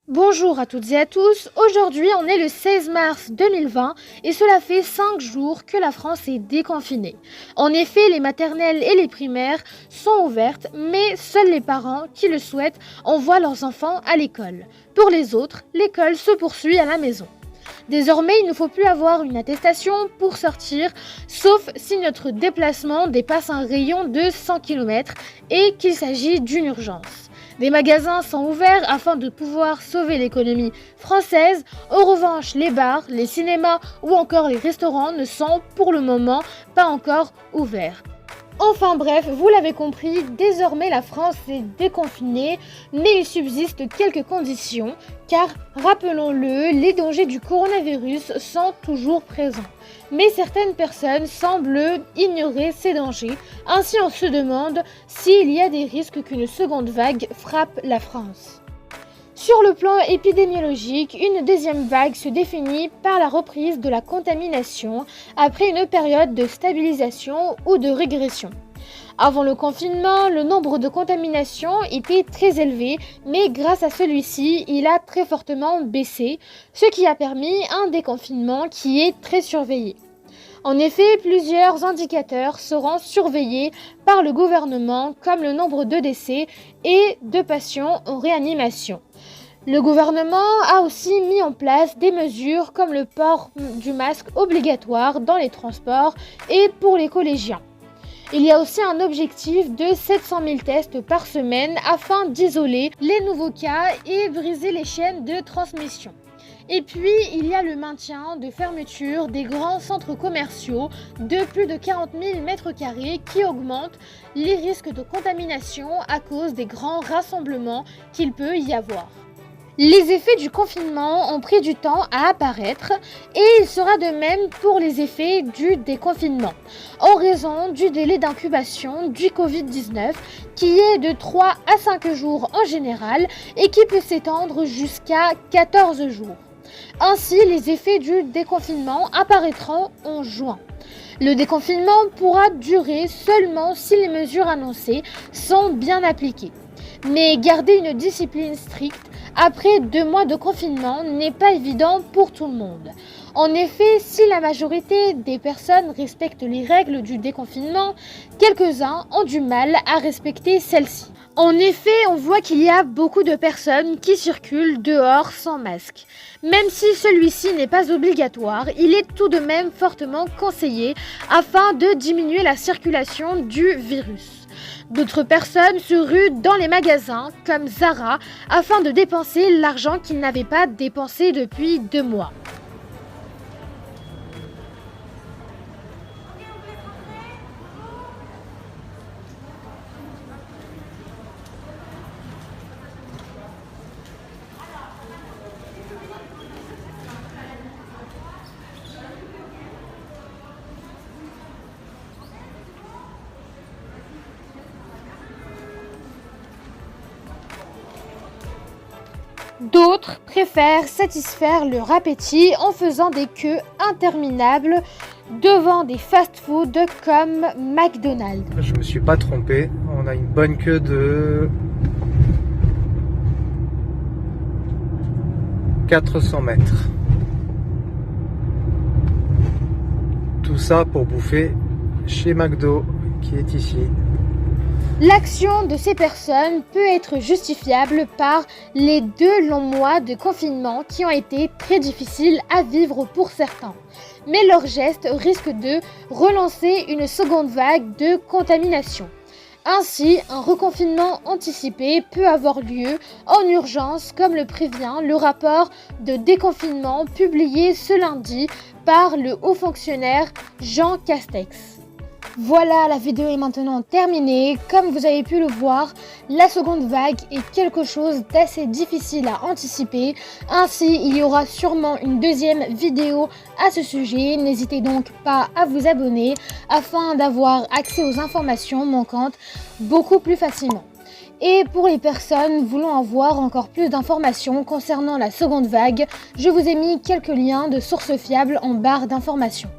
Bonjour à toutes et à tous, aujourd'hui on est le 16 mars 2020 et cela fait 5 jours que la France est déconfinée. En effet, les maternelles et les primaires sont ouvertes, mais seuls les parents qui le souhaitent envoient leurs enfants à l'école. Pour les autres, l'école se poursuit à la maison. Désormais, il ne faut plus avoir une attestation pour sortir, sauf si notre déplacement dépasse un rayon de 100 km et qu'il s'agit d'une urgence. Des magasins sont ouverts afin de pouvoir sauver l'économie française. En revanche, les bars, les cinémas ou encore les restaurants ne sont pour le moment pas encore ouverts. Enfin bref, vous l'avez compris, désormais la France est déconfinée, mais il subsiste quelques conditions, car rappelons-le, les dangers du coronavirus sont toujours présents. Mais certaines personnes semblent ignorer ces dangers, ainsi on se demande s'il y a des risques qu'une seconde vague frappe la France. Sur le plan épidémiologique, une deuxième vague se définit par la reprise de la contamination après une période de stabilisation ou de régression. Avant le confinement, le nombre de contaminations était très élevé, mais grâce à celui-ci, il a très fortement baissé, ce qui a permis un déconfinement qui est très surveillé. En effet, plusieurs indicateurs seront surveillés par le gouvernement, comme le nombre de décès et de patients en réanimation. Le gouvernement a aussi mis en place des mesures comme le port du masque obligatoire dans les transports et pour les collégiens. Il y a aussi un objectif de 700 000 tests par semaine afin d'isoler les nouveaux cas et briser les chaînes de transmission. Et puis, il y a le maintien de fermeture des grands centres commerciaux de plus de 40 000 m² qui augmente les risques de contamination à cause des grands rassemblements qu'il peut y avoir. Les effets du confinement ont pris du temps à apparaître et il sera de même pour les effets du déconfinement, en raison du délai d'incubation du Covid-19 qui est de 3 à 5 jours en général et qui peut s'étendre jusqu'à 14 jours. Ainsi, les effets du déconfinement apparaîtront en juin. Le déconfinement pourra durer seulement si les mesures annoncées sont bien appliquées. Mais garder une discipline stricte après 2 mois de confinement n'est pas évident pour tout le monde. En effet, si la majorité des personnes respectent les règles du déconfinement, quelques-uns ont du mal à respecter celles-ci. En effet, on voit qu'il y a beaucoup de personnes qui circulent dehors sans masque. Même si celui-ci n'est pas obligatoire, il est tout de même fortement conseillé afin de diminuer la circulation du virus. D'autres personnes se ruent dans les magasins comme Zara afin de dépenser l'argent qu'ils n'avaient pas dépensé depuis 2 mois. D'autres préfèrent satisfaire leur appétit en faisant des queues interminables devant des fast-foods comme McDonald's. Je me suis pas trompé, on a une bonne queue de 400 mètres. Tout ça pour bouffer chez McDo qui est ici. L'action de ces personnes peut être justifiable par les 2 longs mois de confinement qui ont été très difficiles à vivre pour certains. Mais leurs gestes risquent de relancer une seconde vague de contamination. Ainsi, un reconfinement anticipé peut avoir lieu en urgence, comme le prévient le rapport de déconfinement publié ce lundi par le haut fonctionnaire Jean Castex. Voilà, la vidéo est maintenant terminée. Comme vous avez pu le voir, la seconde vague est quelque chose d'assez difficile à anticiper. Ainsi, il y aura sûrement une deuxième vidéo à ce sujet. N'hésitez donc pas à vous abonner afin d'avoir accès aux informations manquantes beaucoup plus facilement. Et pour les personnes voulant avoir encore plus d'informations concernant la seconde vague, je vous ai mis quelques liens de sources fiables en barre d'informations.